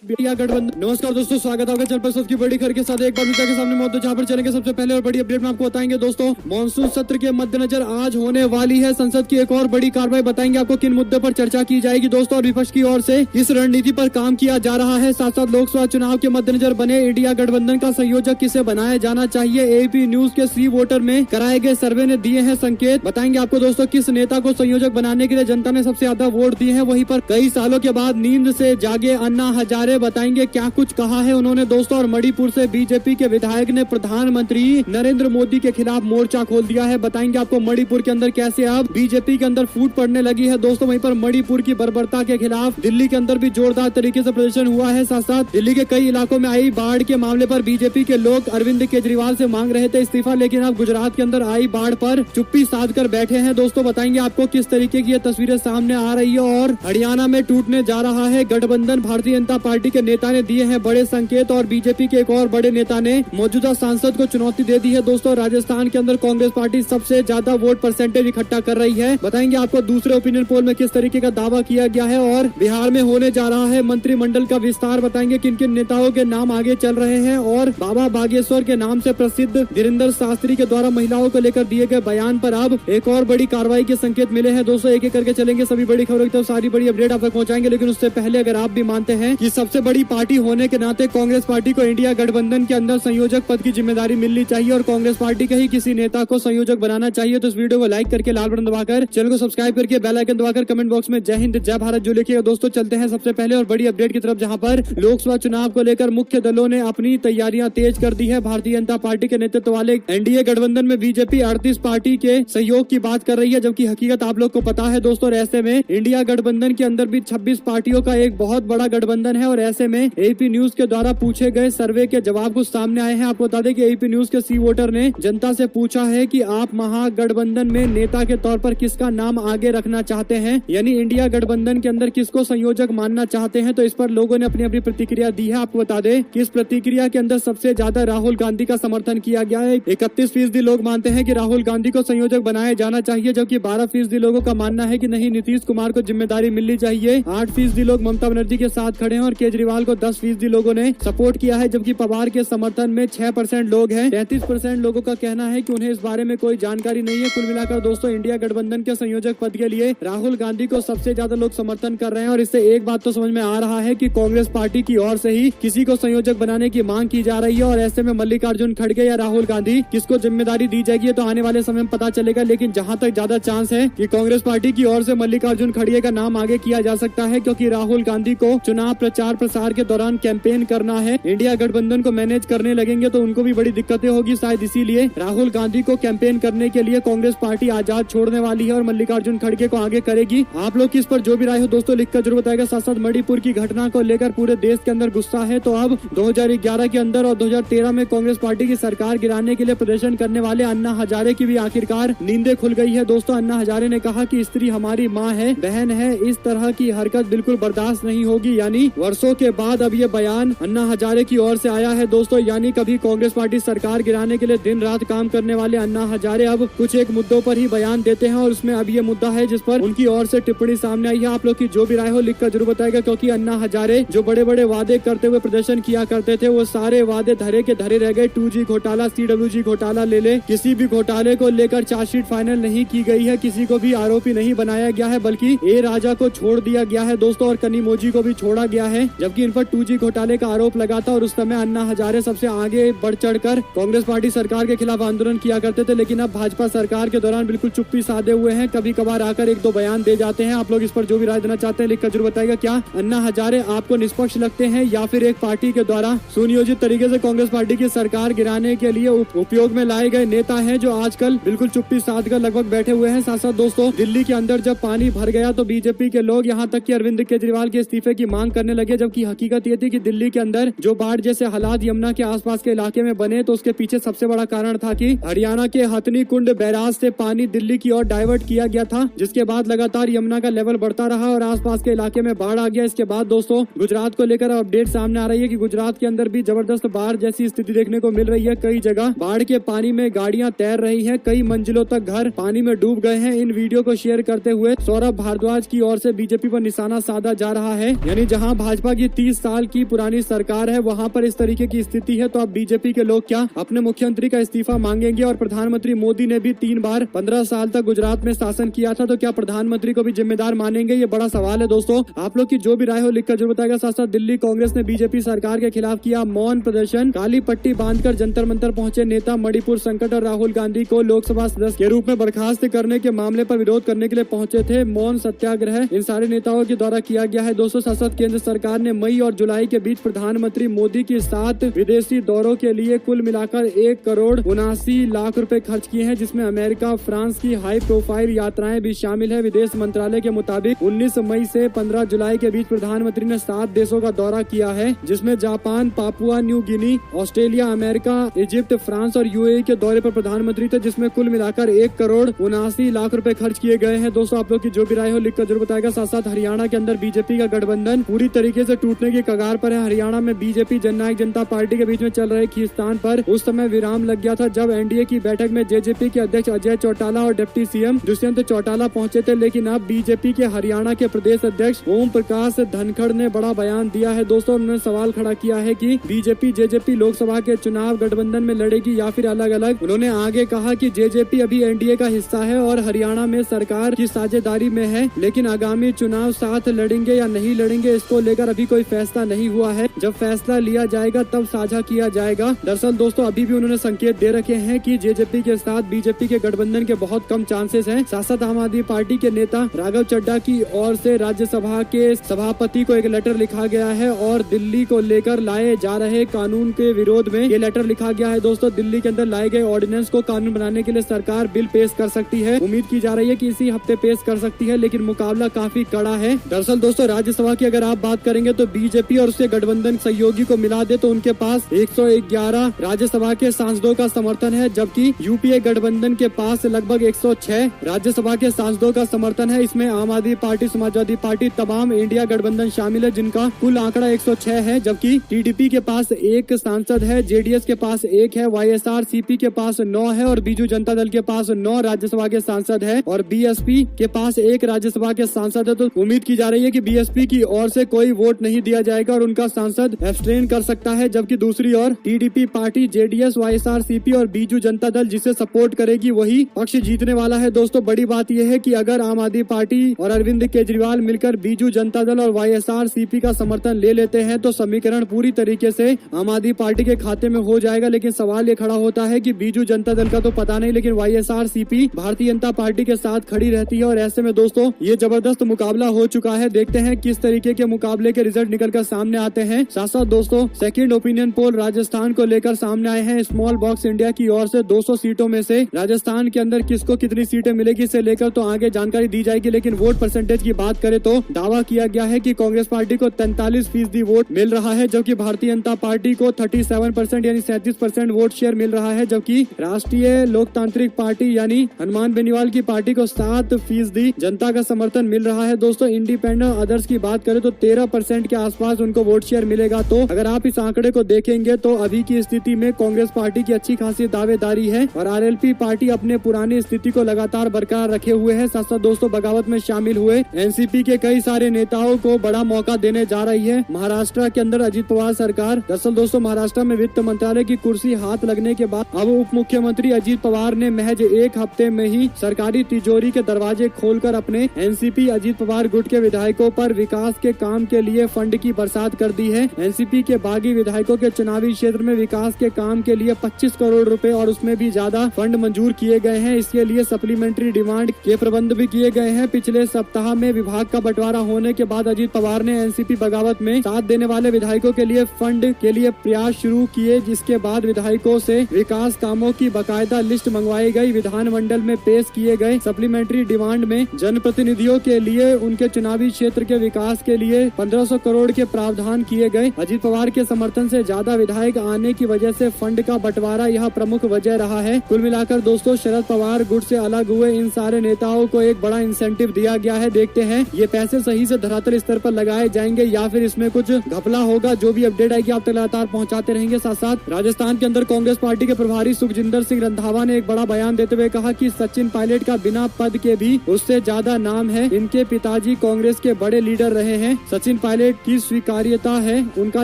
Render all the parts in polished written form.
India गठबंधन। नमस्कार दोस्तों, स्वागत है आपका चैनल पर। सबकी बड़ी खबर के साथ एक बार मीडिया के सामने मौजूद, जहां पर चलेंगे सबसे पहले और बड़ी अपडेट में आपको बताएंगे दोस्तों। मॉनसून सत्र के मद्देनजर आज होने वाली है संसद की एक और बड़ी कार्रवाई। बताएंगे आपको किन मुद्दों पर चर्चा की जाएगी दोस्तों, और विपक्ष की ओर से किस रणनीति पर काम किया जा रहा है। साथ साथ लोकसभा चुनाव के मद्देनजर बने इंडिया गठबंधन का संयोजक किसे बनाया जाना चाहिए। एबीपी न्यूज के सी वोटर में कराए गए सर्वे ने दिए हैं संकेत। बताएंगे आपको दोस्तों किस नेता को संयोजक बनाने के लिए जनता ने सबसे ज्यादा वोट दिए हैं। वहीं पर कई सालों के बाद नींद से जागे अन्ना हजारे, बताएंगे क्या कुछ कहा है उन्होंने दोस्तों। और मणिपुर से बीजेपी के विधायक ने प्रधानमंत्री नरेंद्र मोदी के खिलाफ मोर्चा खोल दिया है। बताएंगे आपको मणिपुर के अंदर कैसे अब बीजेपी के अंदर फूट पड़ने लगी है दोस्तों। वहीं पर मणिपुर की बर्बरता के खिलाफ दिल्ली के अंदर भी जोरदार तरीके से प्रदर्शन हुआ है। साथ साथ दिल्ली के कई इलाकों में आई बाढ़ के मामले पर बीजेपी के लोग अरविंद केजरीवाल से मांग रहे थे इस्तीफा, लेकिन अब गुजरात के अंदर आई बाढ़ पर चुप्पी साध कर बैठे हैं दोस्तों। बताएंगे आपको किस तरीके की ये तस्वीरें सामने आ रही है। और हरियाणा में टूटने जा रहा है गठबंधन। भारतीय जनता पार्टी के नेता ने दिए हैं बड़े संकेत, और बीजेपी के एक और बड़े नेता ने मौजूदा सांसद को चुनौती दे दी है दोस्तों। राजस्थान के अंदर कांग्रेस पार्टी सबसे ज्यादा वोट परसेंटेज इकट्ठा कर रही है। बताएंगे आपको दूसरे ओपिनियन पोल में किस तरीके का दावा किया गया है। और बिहार में होने जा रहा है मंत्रिमंडल का विस्तार। बताएंगे किन किन नेताओं के नाम आगे चल रहे हैं। और बाबा बागेश्वर के नाम से प्रसिद्ध धीरेन्द्र शास्त्री के द्वारा महिलाओं को लेकर दिए गए बयान पर अब एक और बड़ी कार्रवाई के संकेत मिले हैं दोस्तों। एक एक करके चलेंगे, सभी बड़ी खबरों की तरफ सारी बड़ी अपडेट आप तक पहुंचाएंगे। लेकिन उससे पहले अगर आप भी मानते हैं कि सबसे बड़ी पार्टी होने के नाते कांग्रेस पार्टी को इंडिया गठबंधन के अंदर संयोजक पद की जिम्मेदारी मिलनी चाहिए और कांग्रेस पार्टी के ही किसी नेता को संयोजक बनाना चाहिए, तो इस वीडियो को लाइक करके लाल बटन दबाकर चैनल को सब्सक्राइब करके बेल आइकन दबाकर कमेंट बॉक्स में जय हिंद जय भारत जो लिखिएगा दोस्तों। चलते हैं सबसे पहले और बड़ी अपडेट की तरफ, जहां पर लोकसभा चुनाव को लेकर मुख्य दलों ने अपनी तैयारियां तेज कर दी है। भारतीय जनता पार्टी के नेतृत्व वाले एनडीए गठबंधन में बीजेपी 38 पार्टी के सहयोग की बात कर रही है, जबकि हकीकत आप लोग को पता है दोस्तों। और ऐसे में इंडिया गठबंधन के अंदर भी 26 पार्टियों का एक बहुत बड़ा गठबंधन है। और ऐसे में एपी न्यूज के द्वारा पूछे गए सर्वे के जवाब कुछ सामने आए हैं। आपको बता दें कि एपी न्यूज के सी वोटर ने जनता से पूछा है कि आप महागठबंधन में नेता के तौर पर किसका नाम आगे रखना चाहते हैं, यानी इंडिया गठबंधन के अंदर किसको संयोजक मानना चाहते हैं। तो इस पर लोगों ने अपनी अपनी प्रतिक्रिया दी है। आपको बता दें कि इस प्रतिक्रिया के अंदर सबसे ज्यादा राहुल गांधी का समर्थन किया गया है। 31% लोग मानते हैं कि राहुल गांधी को संयोजक बनाया जाना चाहिए, जबकि 12% लोगों का मानना है कि नहीं, नीतीश कुमार को जिम्मेदारी मिलनी चाहिए। 8% लोग ममता बनर्जी के साथ खड़े हैं और केजरीवाल को 10% लोगों ने सपोर्ट किया है, जबकि पवार के समर्थन में 6% लोग हैं। 33% लोगों का कहना है कि उन्हें इस बारे में कोई जानकारी नहीं है। कुल मिलाकर दोस्तों इंडिया गठबंधन के संयोजक पद के लिए राहुल गांधी को सबसे ज्यादा लोग समर्थन कर रहे हैं। और इससे एक बात तो समझ में आ रहा है कि कांग्रेस पार्टी की ओर से ही किसी को संयोजक बनाने की मांग की जा रही है। और ऐसे में मल्लिकार्जुन खड़गे या राहुल गांधी किसको जिम्मेदारी दी जाएगी तो आने वाले समय में पता चलेगा। लेकिन जहां तक ज्यादा चांस है कि कांग्रेस पार्टी की ओर से मल्लिकार्जुन खड़गे का नाम आगे किया जा सकता है, क्योंकि राहुल गांधी को चुनाव प्रचार प्रसार के दौरान कैंपेन करना है। इंडिया गठबंधन को मैनेज करने लगेंगे तो उनको भी बड़ी दिक्कतें होगी। शायद इसीलिए राहुल गांधी को कैंपेन करने के लिए कांग्रेस पार्टी आजाद छोड़ने वाली है और मल्लिकार्जुन खड़गे को आगे करेगी। आप लोग किस पर जो भी राय हो दोस्तों लिखकर जरूर बताएगा। साथ साथ मणिपुर की घटना को लेकर पूरे देश के अंदर गुस्सा है। तो अब 2011 के अंदर और 2013 में कांग्रेस पार्टी की सरकार गिराने के लिए प्रदर्शन करने वाले अन्ना हजारे की भी आखिरकार नींदें खुल गई है दोस्तों। अन्ना हजारे ने कहा कि स्त्री हमारी माँ है, बहन है, इस तरह की हरकत बिल्कुल बर्दाश्त नहीं होगी। यानी वर्षों के बाद अब ये बयान अन्ना हजारे की ओर से आया है दोस्तों। यानी कभी कांग्रेस पार्टी सरकार गिराने के लिए दिन रात काम करने वाले अन्ना हजारे अब कुछ एक मुद्दों पर ही बयान देते हैं, और उसमें अब ये मुद्दा है जिस पर उनकी ओर से टिप्पणी सामने आई है। आप लोग की जो भी राय हो लिखकर जरूर बताएगा, क्योंकि अन्ना हजारे जो बड़े बड़े वादे करते हुए प्रदर्शन किया करते थे वो सारे वादे धरे के धरे रह गए। 2G घोटाला, CWG घोटाला ले किसी भी घोटाले को लेकर चार्जशीट फाइनल नहीं की गई है, किसी को भी आरोपी नहीं बनाया गया है, बल्कि ए राजा को छोड़ दिया गया है दोस्तों और कनिमोजी को भी छोड़ा गया है, जबकि इन पर 2G घोटाले का आरोप लगा था। और उस समय अन्ना हजारे सबसे आगे बढ़ चढ़कर कांग्रेस पार्टी सरकार के खिलाफ आंदोलन किया करते थे। लेकिन अब भाजपा सरकार के दौरान बिल्कुल चुप्पी साधे हुए हैं, कभी कभार आकर एक दो बयान दे जाते हैं। आप लोग इस पर जो भी राय देना चाहते हैं लिखकर जरूर बताएगा। क्या अन्ना हजारे आपको निष्पक्ष लगते हैं या फिर एक पार्टी के द्वारा सुनियोजित तरीके से कांग्रेस पार्टी की सरकार गिराने के लिए उपयोग में लाए गए नेता हैं, जो आजकल बिल्कुल चुप्पी साध कर लगभग बैठे हुए हैं। साथ साथ दोस्तों दिल्ली के अंदर जब पानी भर गया तो बीजेपी के लोग यहाँ तक कि अरविंद केजरीवाल के इस्तीफे की मांग करने लगे, जबकि हकीकत ये थी कि दिल्ली के अंदर जो बाढ़ जैसे हालात यमुना के आसपास के इलाके में बने तो उसके पीछे सबसे बड़ा कारण था कि हरियाणा के हथनी कुंड बैराज से पानी दिल्ली की ओर डाइवर्ट किया गया था, जिसके बाद लगातार यमुना का लेवल बढ़ता रहा और आसपास के इलाके में बाढ़ आ गया। इसके बाद दोस्तों गुजरात को लेकर अपडेट सामने आ रही है कि गुजरात के अंदर भी जबरदस्त बाढ़ जैसी स्थिति देखने को मिल रही है। कई जगह बाढ़ के पानी में गाड़ियां तैर रही है, कई मंजिलों तक घर पानी में डूब गए हैं। इन वीडियो को शेयर करते हुए सौरभ भारद्वाज की ओर से बीजेपी पर निशाना साधा जा रहा है, यानी जहां भाजपा लगभग ये 30 साल की पुरानी सरकार है, वहाँ पर इस तरीके की स्थिति है, तो अब बीजेपी के लोग क्या अपने मुख्यमंत्री का इस्तीफा मांगेंगे? और प्रधानमंत्री मोदी ने भी 3 बार 15 साल तक गुजरात में शासन किया था, तो क्या प्रधानमंत्री को भी जिम्मेदार मानेंगे? ये बड़ा सवाल है दोस्तों। आप लोग की जो भी राय हो लिखकर जरूर बताएगा। साथ साथ दिल्ली कांग्रेस ने बीजेपी सरकार के खिलाफ किया मौन प्रदर्शन, काली पट्टी बांधकर जंतर मंतर पहुंचे नेता। मणिपुर संकट और राहुल गांधी को लोकसभा सदस्य के रूप में बर्खास्त करने के मामले पर विरोध करने के लिए पहुंचे थे। मौन सत्याग्रह इन सारे नेताओं के द्वारा किया गया है दोस्तों। साथ साथ केंद्र सरकार ने मई और जुलाई के बीच प्रधानमंत्री मोदी की 7 विदेशी दौरों के लिए कुल मिलाकर 1,79,00,000 रुपए खर्च किए हैं, जिसमें अमेरिका, फ्रांस की हाई प्रोफाइल यात्राएं भी शामिल है। विदेश मंत्रालय के मुताबिक 19 मई से 15 जुलाई के बीच प्रधानमंत्री ने 7 देशों का दौरा किया है, जिसमें Japan, Papua New Guinea, Australia, America, Egypt, France और यूएई के दौरे पर प्रधानमंत्री थे, जिसमें कुल मिलाकर 1,79,00,000 रुपए खर्च किए गए हैं। दोस्तों आप लोग की जो भी राय हो लिखकर जरूर बताएगा। साथ साथ हरियाणा के अंदर बीजेपी का गठबंधन पूरी तरीके से टूटने की कगार पर है। हरियाणा में बीजेपी जननायक जनता पार्टी के बीच में चल रहे खींचतान पर उस समय विराम लग गया था, जब एनडीए की बैठक में जेजेपी के अध्यक्ष अजय चौटाला और डिप्टी सीएम दुष्यंत चौटाला पहुंचे थे। लेकिन अब बीजेपी के हरियाणा के प्रदेश अध्यक्ष ओम प्रकाश धनखड़ ने बड़ा बयान दिया है दोस्तों। उन्होंने सवाल खड़ा किया है कि बीजेपी जेजेपी लोकसभा के चुनाव गठबंधन में लड़ेगी या फिर अलग अलग। उन्होंने आगे कहा कि जेजेपी अभी एनडीए का हिस्सा है और हरियाणा में सरकार की साझेदारी में है, लेकिन आगामी चुनाव साथ लड़ेंगे या नहीं लड़ेंगे इसको लेकर अभी कोई फैसला नहीं हुआ है। जब फैसला लिया जाएगा तब साझा किया जाएगा। दरअसल दोस्तों अभी भी उन्होंने संकेत दे रखे हैं कि जेजेपी के साथ बीजेपी के गठबंधन के बहुत कम चांसेस हैं। साथ साथ आम आदमी पार्टी के नेता राघव चड्ढा की ओर से राज्यसभा के सभापति को एक लेटर लिखा गया है और दिल्ली को लेकर लाए जा रहे कानून के विरोध में ये लेटर लिखा गया है दोस्तों। दिल्ली के अंदर लाए गए ऑर्डिनेंस को कानून बनाने के लिए सरकार बिल पेश कर सकती है। उम्मीद की जा रही है कि इसी हफ्ते पेश कर सकती है, लेकिन मुकाबला काफी कड़ा है। दरअसल दोस्तों राज्यसभा की अगर आप बात करेंगे तो बीजेपी और उसके गठबंधन सहयोगी को मिला दे तो उनके पास 111 राज्यसभा के सांसदों का समर्थन है, जबकि यूपीए गठबंधन के पास लगभग 106 राज्यसभा के सांसदों का समर्थन है। इसमें आम आदमी पार्टी, समाजवादी पार्टी, तमाम इंडिया गठबंधन शामिल है, जिनका कुल आंकड़ा 106 है, जबकि टीडीपी के पास 1 सांसद है, जेडीएस के पास 1 है, वाईएसआरसीपी के पास 9 है और बीजू जनता दल के पास 9 राज्यसभा के सांसद है और बीएसपी के पास 1 राज्यसभा के सांसद है। तो उम्मीद की जा रही है कि बीएसपी की ओर से कोई वोट नहीं दिया जाएगा और उनका सांसद एब्सटेन कर सकता है, जबकि दूसरी ओर टीडीपी पार्टी, जेडीएस, वाईएसआरसीपी और बीजू जनता दल जिसे सपोर्ट करेगी वही पक्ष जीतने वाला है। दोस्तों बड़ी बात यह है कि अगर आम आदमी पार्टी और अरविंद केजरीवाल मिलकर बीजू जनता दल और वाईएसआरसीपी का समर्थन ले लेते हैं तो समीकरण पूरी तरीके से आम आदमी पार्टी के खाते में हो जाएगा। लेकिन सवाल ये खड़ा होता है कि बीजू जनता दल का तो पता नहीं, लेकिन वाईएसआरसीपी भारतीय जनता पार्टी के साथ खड़ी रहती है और ऐसे में दोस्तों ये जबरदस्त मुकाबला हो चुका है। देखते हैं किस तरीके के मुकाबले के रिजल्ट निकल कर सामने आते हैं। साथ साथ दोस्तों सेकंड ओपिनियन पोल राजस्थान को लेकर सामने आए हैं। स्मॉल बॉक्स इंडिया की ओर से 200 सीटों में से राजस्थान के अंदर किसको कितनी सीटें मिलेगी इसे लेकर तो आगे जानकारी दी जाएगी। लेकिन वोट परसेंटेज की बात करें तो दावा किया गया है कि कांग्रेस पार्टी को 43% वोट मिल रहा है, जबकि भारतीय जनता पार्टी को 37% यानी 37% वोट शेयर मिल रहा है, जबकि राष्ट्रीय लोकतांत्रिक पार्टी यानी हनुमान बेनीवाल की पार्टी को 7% जनता का समर्थन मिल रहा है। दोस्तों इंडिपेंडेंट अदर्स की बात करें तो 13% के आसपास उनको वोट शेयर मिलेगा। तो अगर आप इस आंकड़े को देखेंगे तो अभी की स्थिति में कांग्रेस पार्टी की अच्छी खासी दावेदारी है और आरएलपी पार्टी अपने पुरानी स्थिति को लगातार बरकरार रखे हुए है। साथ साथ दोस्तों बगावत में शामिल हुए एनसीपी के कई सारे नेताओं को बड़ा मौका देने जा रही है। महाराष्ट्र के अंदर अजीत पवार सरकार, दरअसल दोस्तों महाराष्ट्र में वित्त मंत्रालय की कुर्सी हाथ लगने के बाद अब उप मुख्यमंत्री अजीत पवार ने महज 1 हफ्ते में ही सरकारी तिजोरी के दरवाजे खोलकर अपने एनसीपी अजीत पवार गुट के विधायकों पर विकास के काम के लिए फंड की बरसात कर दी है। एनसीपी के बागी विधायकों के चुनावी क्षेत्र में विकास के काम के लिए 25 करोड़ रुपए और उसमें भी ज्यादा फंड मंजूर किए गए हैं। इसके लिए सप्लीमेंट्री डिमांड के प्रबंध भी किए गए हैं। पिछले सप्ताह में विभाग का बंटवारा होने के बाद अजीत पवार ने एनसीपी बगावत में साथ देने वाले विधायकों के लिए फंड के लिए प्रयास शुरू किए, जिसके बाद विधायकों से विकास कामों की बकायदा लिस्ट मंगवाई गई। विधानमंडल में पेश किए गए सप्लीमेंट्री डिमांड में जनप्रतिनिधियों के लिए उनके चुनावी क्षेत्र के विकास के लिए 1500 करोड़ के प्रावधान किए गए। अजीत पवार के समर्थन से ज्यादा विधायक आने की वजह से फंड का बंटवारा यह प्रमुख वजह रहा है। कुल मिलाकर दोस्तों शरद पवार गुट से अलग हुए इन सारे नेताओं को एक बड़ा इंसेंटिव दिया गया है। देखते हैं ये पैसे सही से धरातल स्तर पर लगाए जाएंगे या फिर इसमें कुछ घपला होगा। जो भी अपडेट आएगी आप तक लगातार पहुंचाते रहेंगे। साथ साथ राजस्थान के अंदर कांग्रेस पार्टी के प्रभारी सुखजिंदर सिंह रंधावा ने एक बड़ा बयान देते हुए कहा कि सचिन पायलट का बिना पद के भी उससे ज्यादा नाम है। इनके पिताजी कांग्रेस के बड़े लीडर रहे हैं। सचिन पायलट पायलट की स्वीकार्यता है, उनका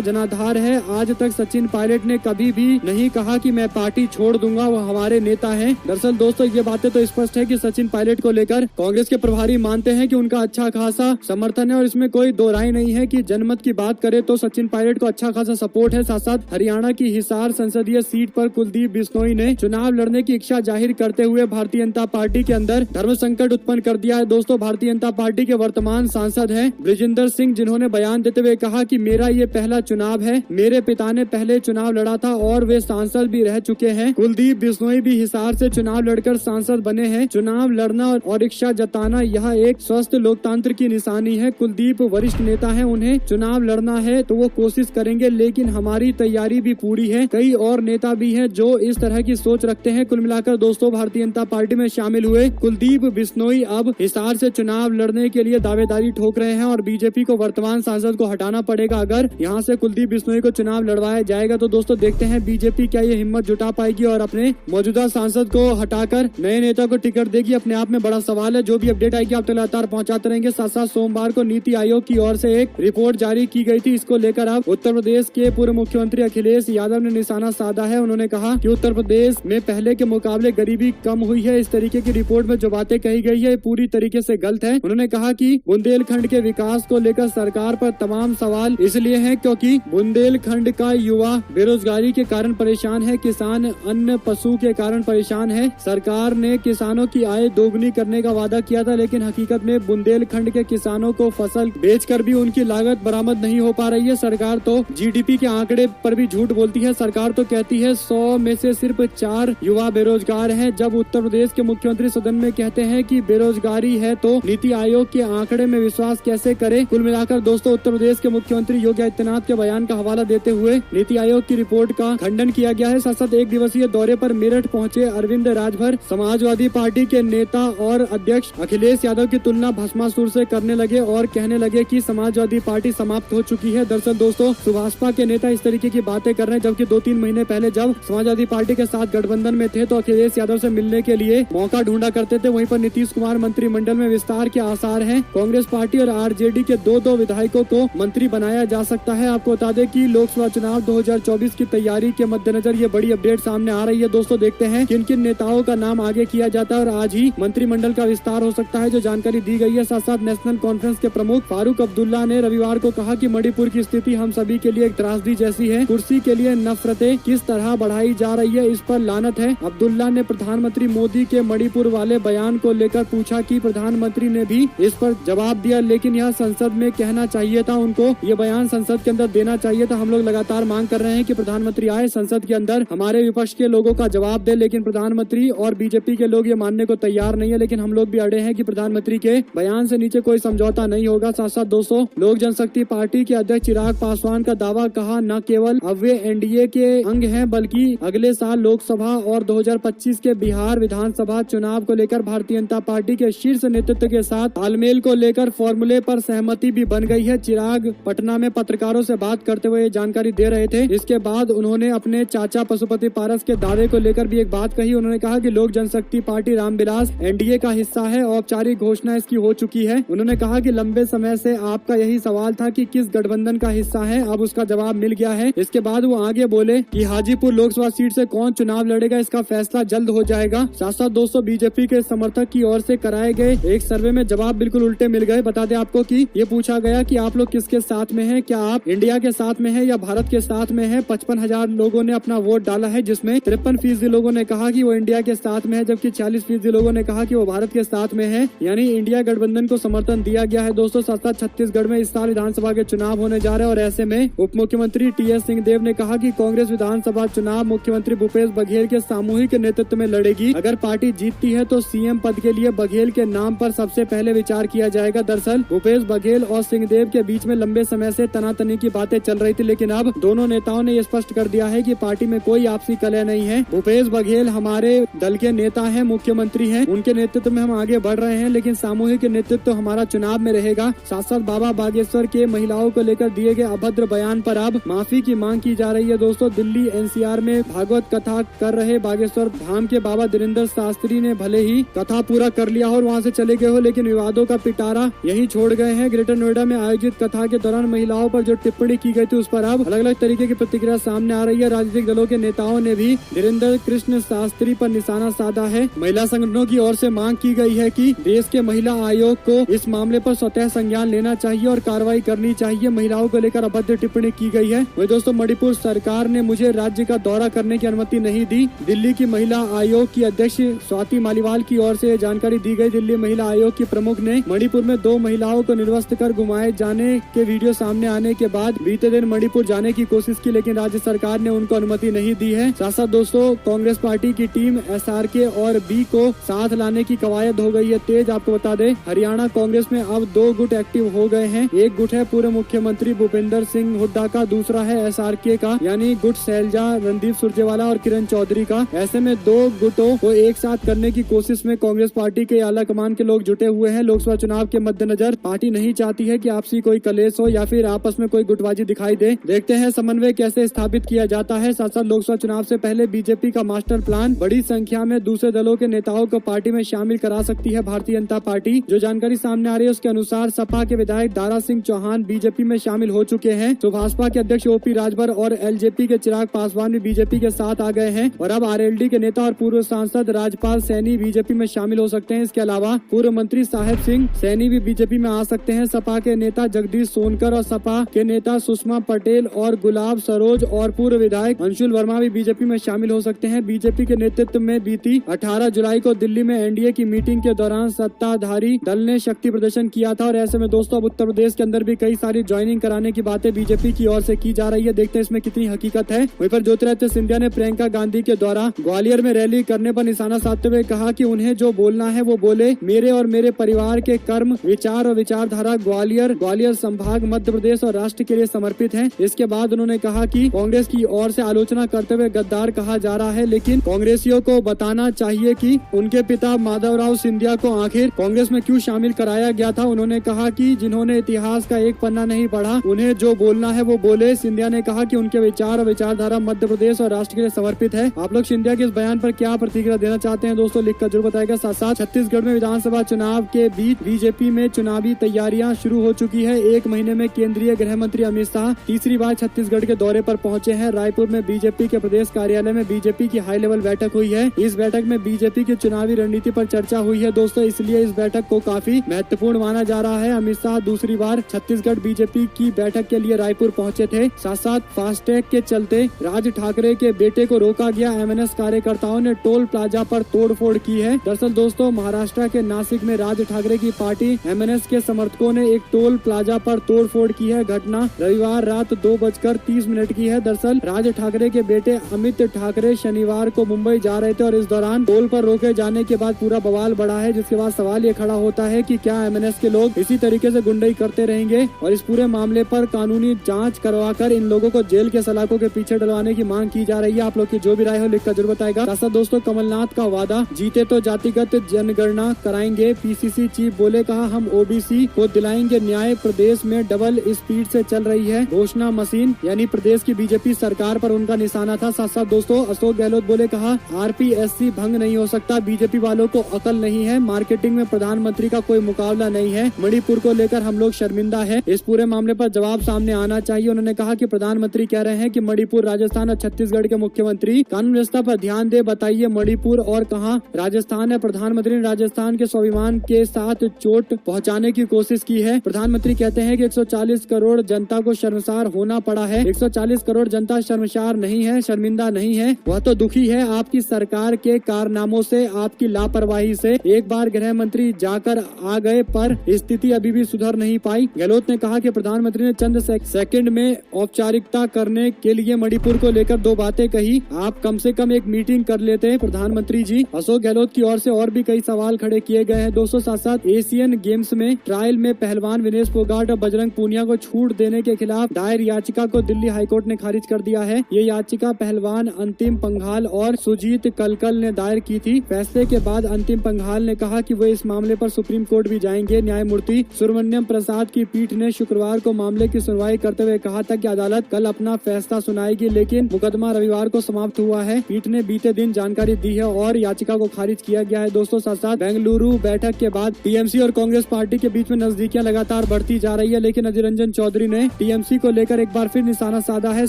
जनाधार है। आज तक सचिन पायलट ने कभी भी नहीं कहा कि मैं पार्टी छोड़ दूंगा, वो हमारे नेता हैं। दरअसल दोस्तों ये बातें तो स्पष्ट है कि सचिन पायलट को लेकर कांग्रेस के प्रभारी मानते हैं कि उनका अच्छा खासा समर्थन है और इसमें कोई दो राय नहीं है कि जनमत की बात करें तो सचिन पायलट को अच्छा खासा सपोर्ट है। साथ साथ हरियाणा की हिसार संसदीय सीट पर कुलदीप बिश्नोई ने चुनाव लड़ने की इच्छा जाहिर करते हुए भारतीय जनता पार्टी के अंदर धर्म संकट उत्पन्न कर दिया है। दोस्तों भारतीय जनता पार्टी के वर्तमान सांसद हैं ब्रिजेंद्र सिंह, जिन्होंने बयान देते हुए कहा कि मेरा ये पहला चुनाव है, मेरे पिता ने पहले चुनाव लड़ा था और वे सांसद भी रह चुके हैं। कुलदीप बिश्नोई भी हिसार से चुनाव लड़कर सांसद बने हैं। चुनाव लड़ना और इच्छा जताना यह एक स्वस्थ लोकतंत्र की निशानी है। कुलदीप वरिष्ठ नेता है, उन्हें चुनाव लड़ना है तो वो कोशिश करेंगे, लेकिन हमारी तैयारी भी पूरी है। कई और नेता भी हैं जो इस तरह की सोच रखते हैं। कुल मिलाकर दोस्तों भारतीय जनता पार्टी में शामिल हुए कुलदीप बिश्नोई अब हिसार से चुनाव लड़ने के लिए दावेदारी ठोक रहे हैं और बीजेपी को वर्तमान सांसद को हटाना पड़ेगा। अगर यहाँ से कुलदीप बिश्नोई को चुनाव लड़वाया जाएगा तो दोस्तों देखते हैं बीजेपी क्या ये हिम्मत जुटा पाएगी और अपने मौजूदा सांसद को हटाकर नए नेता को टिकट देगी। अपने आप में बड़ा सवाल है। जो भी अपडेट आएगी आप तक लगातार पहुंचाते रहेंगे। साथ साथ सोमवार को नीति आयोग की ओर से एक रिपोर्ट जारी की गई थी, इसको लेकर अब उत्तर प्रदेश के पूर्व मुख्यमंत्री अखिलेश यादव ने निशाना साधा है। उन्होंने कहा कि उत्तर प्रदेश में पहले के मुकाबले गरीबी कम हुई है। इस तरीके की रिपोर्ट में जो बातें कही गई है पूरी तरीके से गलत है। उन्होंने कहा कि बुंदेलखंड के विकास को लेकर सरकार पर तमाम सवाल इसलिए हैं क्योंकि बुंदेलखंड का युवा बेरोजगारी के कारण परेशान है, किसान अन्न पशु के कारण परेशान है। सरकार ने किसानों की आय दोगुनी करने का वादा किया था, लेकिन हकीकत में बुंदेलखंड के किसानों को फसल बेचकर भी उनकी लागत बरामद नहीं हो पा रही है। सरकार तो जीडीपी के आंकड़े पर भी झूठ बोलती है। सरकार तो कहती है 100 में से सिर्फ 4 युवा बेरोजगार हैं, जब उत्तर प्रदेश के मुख्यमंत्री सदन में कहते हैं कि बेरोजगारी है तो नीति आयोग के आंकड़े में विश्वास कैसे करें। कुल मिलाकर दोस्तों उत्तर प्रदेश के मुख्यमंत्री योगी आदित्यनाथ के बयान का हवाला देते हुए नीति आयोग की रिपोर्ट का खंडन किया गया है। साथ साथ एक दिवसीय दौरे पर मेरठ पहुंचे अरविंद राजभर समाजवादी पार्टी के नेता और अध्यक्ष अखिलेश यादव की तुलना भस्मासुर से करने लगे और कहने लगे कि समाजवादी पार्टी समाप्त हो चुकी है। दरअसल दोस्तों सुभाषपा के नेता इस तरीके की बातें कर रहे हैं, जबकि 2-3 महीने पहले जब समाजवादी पार्टी के साथ गठबंधन में थे तो अखिलेश यादव से मिलने के लिए मौका ढूंढा करते थे। वहीं पर नीतीश कुमार मंत्रिमंडल में विस्तार के आसार हैं। कांग्रेस पार्टी और आरजेडी के 2-2 विधायकों को मंत्री बनाया जा सकता है। आपको बता दें कि लोकसभा चुनाव 2024 की तैयारी के मद्देनजर ये बड़ी अपडेट सामने आ रही है। दोस्तों देखते हैं किन किन नेताओं का नाम आगे किया जाता है और आज ही मंत्रिमंडल का विस्तार हो सकता है, जो जानकारी दी गई है। साथ साथ नेशनल कॉन्फ्रेंस के प्रमुख फारूक अब्दुल्ला ने रविवार को कहा कि मणिपुर की स्थिति हम सभी के लिए एक त्रासदी जैसी है। कुर्सी के लिए नफरतें किस तरह बढ़ाई जा रही है, इस पर लानत है। अब्दुल्ला ने प्रधानमंत्री मोदी के मणिपुर वाले बयान को लेकर पूछा कि प्रधानमंत्री ने भी इस पर जवाब दिया, लेकिन यह संसद में कहना चाहिए था, उनको ये बयान संसद के अंदर देना चाहिए था। हम लोग लगातार मांग कर रहे हैं कि प्रधानमंत्री आए संसद के अंदर, हमारे विपक्ष के लोगों का जवाब दे, लेकिन प्रधानमंत्री और बीजेपी के लोग ये मानने को तैयार नहीं है। लेकिन हम लोग भी अड़े हैं कि प्रधानमंत्री के बयान से नीचे कोई समझौता नहीं होगा। साथ साथ दोस्तों लोक जनशक्ति पार्टी के अध्यक्ष चिराग पासवान का दावा, कहा न केवल अब वे एनडीए के अंग हैं बल्कि अगले साल लोकसभा और 2025 के बिहार विधानसभा चुनाव को लेकर भारतीय जनता पार्टी के शीर्ष नेतृत्व के साथ तालमेल को लेकर फॉर्मूले पर सहमति भी बन गई है। चिराग पटना में पत्रकारों से बात करते हुए जानकारी दे रहे थे। इसके बाद उन्होंने अपने चाचा पशुपति पारस के दावे को लेकर भी एक बात कही। उन्होंने कहा कि लोक जनशक्ति पार्टी रामविलास एनडीए का हिस्सा है, औपचारिक घोषणा इसकी हो चुकी है। उन्होंने कहा कि लंबे समय से आपका यही सवाल था कि किस गठबंधन का हिस्सा है, अब उसका जवाब मिल गया है। इसके बाद वो आगे बोले कि हाजीपुर लोकसभा सीट से कौन चुनाव लड़ेगा इसका फैसला जल्द हो जाएगा। साथ साथ दोस्तों बीजेपी के समर्थक की ओर से कराए गए एक सर्वे में जवाब बिल्कुल उल्टे मिल गए। बता दें आपको कि ये पूछा गया कि आप लोग किसके साथ में हैं, क्या आप इंडिया के साथ में हैं या भारत के साथ में हैं। 55,000 लोगों ने अपना वोट डाला है, जिसमें 53% लोगों ने कहा कि वो इंडिया के साथ में है, जबकि 46% लोगों ने कहा कि वो भारत के साथ में है, यानी इंडिया गठबंधन को समर्थन दिया गया है। दोस्तों साथ साथ छत्तीसगढ़ में इस साल विधानसभा के चुनाव होने जा रहे हैं और ऐसे में उप मुख्यमंत्री टीएस सिंहदेव ने कहा कि कांग्रेस विधानसभा चुनाव मुख्यमंत्री भूपेश बघेल के सामूहिक नेतृत्व में लड़ेगी। अगर पार्टी जीतती है तो सीएम पद के लिए बघेल के नाम पर सबसे पहले विचार किया जाएगा। दरअसल भूपेश बघेल और सिंहदेव के बीच में लंबे समय से तनातनी की बातें चल रही थी, लेकिन अब दोनों नेताओं ने ये स्पष्ट कर दिया है कि पार्टी में कोई आपसी कलह नहीं है। भूपेश बघेल हमारे दल के नेता हैं, मुख्यमंत्री हैं, उनके नेतृत्व में हम आगे बढ़ रहे हैं, लेकिन सामूहिक नेतृत्व हमारा चुनाव में रहेगा। साथ साथ बाबा बागेश्वर के महिलाओं को लेकर दिए गए अभद्र बयान पर अब माफी की मांग की जा रही है। दोस्तों दिल्ली एनसीआर में भागवत कथा कर रहे बागेश्वर धाम के बाबा धीरेन्द्र शास्त्री ने भले ही कथा पूरा कर लिया और वहाँ से चले गए हो, लेकिन विवादों का पिटारा यही छोड़ गए हैं। ग्रेटर नोएडा में आयोजित आयोजित कथा के दौरान महिलाओं पर जो टिप्पणी की गई थी उस पर अब अलग अलग तरीके की प्रतिक्रिया सामने आ रही है। राजनीतिक दलों के नेताओं ने भी धीरेन्द्र कृष्ण शास्त्री पर निशाना साधा है। महिला संगठनों की ओर से मांग की गई है कि देश के महिला आयोग को इस मामले पर स्वतः संज्ञान लेना चाहिए और कार्रवाई करनी चाहिए। महिलाओं को लेकर अभद्र टिप्पणी की गई है। वही दोस्तों, मणिपुर सरकार ने मुझे राज्य का दौरा करने की अनुमति नहीं दी। दिल्ली की महिला आयोग की अध्यक्ष स्वाति मालीवाल की ओर से जानकारी दी गई। दिल्ली महिला आयोग की प्रमुख ने मणिपुर में 2 महिलाओं को निर्वस्त्र कर घुमाए जाने के वीडियो सामने आने के बाद बीते दिन मणिपुर जाने की कोशिश की, लेकिन राज्य सरकार ने उनको अनुमति नहीं दी है। साथ साथ दोस्तों, कांग्रेस पार्टी की टीम SRK और बी को साथ लाने की कवायद हो गई है तेज। आपको बता दें, हरियाणा कांग्रेस में अब 2 गुट एक्टिव हो गए हैं। एक गुट है पूर्व मुख्यमंत्री भूपेंद्र सिंह हुड्डा का, दूसरा है SRK का यानी गुट शैलजा, रणदीप सुरजेवाला और किरण चौधरी का। ऐसे में 2 गुटों को एक साथ करने की कोशिश में कांग्रेस पार्टी के आला कमान के लोग जुटे हुए हैं। लोकसभा चुनाव के मद्देनजर पार्टी नहीं चाहती है कि आपसी कोई कलेश हो या फिर आपस में कोई गुटबाजी दिखाई दे। देखते हैं समन्वय कैसे स्थापित किया जाता है। साथ साथ लोकसभा चुनाव से पहले बीजेपी का मास्टर प्लान, बड़ी संख्या में दूसरे दलों के नेताओं को पार्टी में शामिल करा सकती है भारतीय जनता पार्टी। जो जानकारी सामने आ रही है उसके अनुसार सपा के विधायक दारा सिंह चौहान बीजेपी में शामिल हो चुके हैं। तो भाजपा के अध्यक्ष OP राजभर और LJP के चिराग पासवान भी बीजेपी के साथ आ गए हैं और अब RLD के नेता और पूर्व सांसद राजपाल सैनी बीजेपी में शामिल हो सकते हैं। इसके अलावा पूर्व मंत्री साहेब सिंह सैनी भी बीजेपी में आ सकते हैं। सपा के नेता जगदीश सोनकर और सपा के नेता सुषमा पटेल और गुलाब सरोज और पूर्व विधायक अंशुल वर्मा भी बीजेपी में शामिल हो सकते हैं। बीजेपी के नेतृत्व में बीती 18 जुलाई को दिल्ली में NDA की मीटिंग के दौरान सत्ताधारी दल ने शक्ति प्रदर्शन किया था और ऐसे में दोस्तों अब उत्तर प्रदेश के अंदर भी कई सारी ज्वाइनिंग कराने की बातें बीजेपी की ओर से की जा रही है। देखते हैं इसमें कितनी हकीकत है। वहीं पर ज्योतिरादित्य सिंधिया ने प्रियंका गांधी के द्वारा ग्वालियर में रैली करने पर निशाना साधते हुए कहा कि उन्हें जो बोलना है वो बोले। मेरे और मेरे परिवार के कर्म, विचार और विचारधारा ग्वालियर संभाग, मध्य प्रदेश और राष्ट्र के लिए समर्पित है। इसके बाद उन्होंने कहा कि कांग्रेस की ओर से आलोचना करते हुए गद्दार कहा जा रहा है, लेकिन कांग्रेसियों को बताना चाहिए कि उनके पिता माधवराव सिंधिया को आखिर कांग्रेस में क्यों शामिल कराया गया था। उन्होंने कहा कि जिन्होंने इतिहास का एक पन्ना नहीं पढ़ा उन्हें जो बोलना है वो बोले। सिंधिया ने कहा कि उनके विचार और विचारधारा मध्य प्रदेश और राष्ट्र के लिए समर्पित है। आप लोग सिंधिया के इस बयान पर क्या प्रतिक्रिया देना चाहते हैं दोस्तों, लिखकर जरूर बताएगा। साथ साथ छत्तीसगढ़ में विधानसभा चुनाव के बीच बीजेपी में चुनावी तैयारियां शुरू हो चुकी है। 1 महीने में केंद्रीय गृह मंत्री अमित शाह तीसरी बार छत्तीसगढ़ के दौरे पर पहुंचे हैं। रायपुर में बीजेपी के प्रदेश कार्यालय में बीजेपी की हाई लेवल बैठक हुई है। इस बैठक में बीजेपी की चुनावी रणनीति पर चर्चा हुई है दोस्तों, इसलिए इस बैठक को काफी महत्वपूर्ण माना जा रहा है। अमित शाह दूसरी बार छत्तीसगढ़ बीजेपी की बैठक के लिए रायपुर पहुंचे थे। साथ साथ फास्टैग के चलते राज ठाकरे के बेटे को रोका गया। MNS कार्यकर्ताओं ने टोल प्लाजा पर तोड़फोड़ की है। दरअसल दोस्तों, महाराष्ट्र के नासिक में राज ठाकरे की पार्टी MNS के समर्थकों ने एक टोल प्लाजा पर तोड़फोड़ की है। घटना रविवार रात 2:30 की है। दरअसल राज ठाकरे के बेटे अमित ठाकरे शनिवार को मुंबई जा रहे थे और इस दौरान टोल पर रोके जाने के बाद पूरा बवाल बढ़ा है, जिसके बाद सवाल ये खड़ा होता है कि क्या MNS के लोग इसी तरीके से गुंडाई करते रहेंगे और इस पूरे मामले पर कानूनी जांच करवाकर इन लोगों को जेल के सलाखों के पीछे डलवाने की मांग की जा रही है। आप लोग की जो भी राय हो लिखकर जरूर बताएगा। साथ दोस्तों, कमलनाथ का वादा, जीते तो जातिगत जनगणना कराएंगे। PCC चीफ बोले, कहा हम OBC को दिलाएंगे न्याय। प्रदेश में डबल स्पीड से चल रही है घोषणा मशीन, यानी प्रदेश की बीजेपी सरकार पर उनका निशाना था। साथ दोस्तों, अशोक गहलोत बोले, कहा RPSC भंग नहीं हो सकता। बीजेपी वालों को अकल नहीं है। मार्केटिंग में प्रधानमंत्री का कोई मुकाबला नहीं है। मणिपुर को लेकर हम लोग शर्मिंदा है। इस पूरे मामले पर जवाब सामने आना चाहिए। उन्होंने कहा कि प्रधानमंत्री कह रहे हैं कि मणिपुर, राजस्थान और छत्तीसगढ़ के मुख्यमंत्री कानून व्यवस्था पर ध्यान दे। बताइए मणिपुर और कहां राजस्थान है। प्रधानमंत्री ने राजस्थान के स्वाभिमान के साथ चोट पहुंचाने की कोशिश की है। प्रधानमंत्री कहते हैं कि 140 करोड़ जनता को शर्मसार होना पड़ा है। 140 करोड़ जनता शर्मसार नहीं है, शर्मिंदा नहीं है, वह तो दुखी है आपकी सरकार के कारनामों से, आपकी लापरवाही से। एक बार गृह मंत्री जाकर आ गए पर स्थिति अभी भी सुधर नहीं पाई। गहलोत ने कहा कि प्रधानमंत्री ने चंद सेकंड में औपचारिकता करने के लिए मणिपुर को लेकर 2 बातें कही। आप कम से कम एक मीटिंग कर लेते हैं प्रधानमंत्री जी। अशोक गहलोत की ओर से और भी कई सवाल खड़े किए गए हैं दोस्तों। साथ एशियन गेम्स में ट्रायल में पहलवान विनेश फोगाट और बजरंग पूनिया को छूट देने के खिलाफ दायर याचिका को दिल्ली हाईकोर्ट ने खारिज कर दिया है। ये याचिका पहलवान अंतिम पंघाल और सुजीत कलकल ने दायर की थी। फैसले के बाद अंतिम पंघाल ने कहा कि वे इस मामले पर सुप्रीम कोर्ट भी जाएंगे। न्यायमूर्ति सुब्रमण्यम प्रसाद की पीठ ने शुक्रवार को मामले की सुनवाई करते हुए कहा था कि अदालत कल अपना फैसला सुनाएगी, लेकिन मुकदमा रविवार को समाप्त हुआ है। पीठ ने बीते दिन जानकारी दी है और याचिका को खारिज किया गया है दोस्तों। साथ बेंगलुरु बैठक के बाद टीएमसी और कांग्रेस पार्टी के बीच में नजदीकियां लगातार बढ़ती बढ़ती जा रही है, लेकिन अधीर रंजन चौधरी ने टीएमसी को लेकर एक बार फिर निशाना साधा है।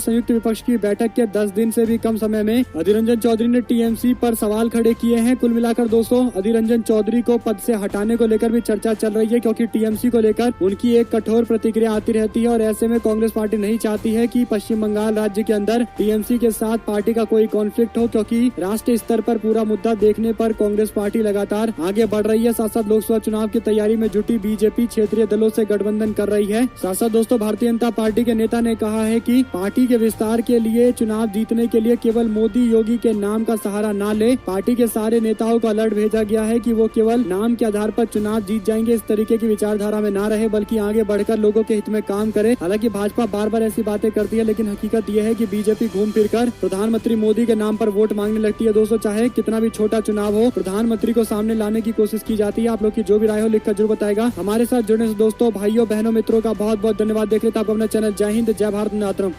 संयुक्त विपक्ष की बैठक के 10 दिन से भी कम समय में अधीर रंजन चौधरी ने टीएमसी पर सवाल खड़े किए हैं। कुल मिलाकर दोस्तों अधीर रंजन चौधरी को पद से हटाने को लेकर भी चर्चा चल रही है, क्योंकि टीएमसी को लेकर उनकी एक कठोर प्रतिक्रिया आती रहती है और ऐसे में कांग्रेस पार्टी नहीं चाहती है कि पश्चिम बंगाल राज्य के अंदर टीएमसी के साथ पार्टी का कोई कॉन्फ्लिक्ट हो, क्योंकि राष्ट्रीय स्तर पर पूरा मुद्दा देखने पर कांग्रेस पार्टी लगातार आगे बढ़ रही है। साथ साथ लोकसभा चुनाव की तैयारी में जुटी बीजेपी क्षेत्रीय दलों से गठबंधन कर रही है। साथ साथ दोस्तों भारतीय जनता पार्टी के नेता ने कहा है कि पार्टी के विस्तार के लिए चुनाव जीतने के लिए केवल मोदी योगी के नाम का सहारा ना ले। पार्टी के सारे नेताओं को अलर्ट भेजा गया है कि वो केवल नाम के आधार पर चुनाव जीत जाएंगे, इस तरीके की विचारधारा में ना रहे, बल्कि आगे बढ़कर लोगों के हित में काम करे। हालांकि भाजपा बार बार ऐसी बातें करती है, लेकिन हकीकत यह है कि बीजेपी घूम फिरकर प्रधानमंत्री मोदी के नाम पर वोट मांगने लगती है। दोस्तों चाहे कितना भी छोटा चुनाव हो, प्रधानमंत्री को सामने लाने की कोशिश की जाती है। आप लोग की जो भी राय हो लिखकर जरूर बताएगा। हमारे साथ जुड़ने से दोस्तों भाइयों बहनों मित्रों का बहुत बहुत धन्यवाद। देख रहे थे आप अपना चैनल जय हिंद जय भारत मातरम।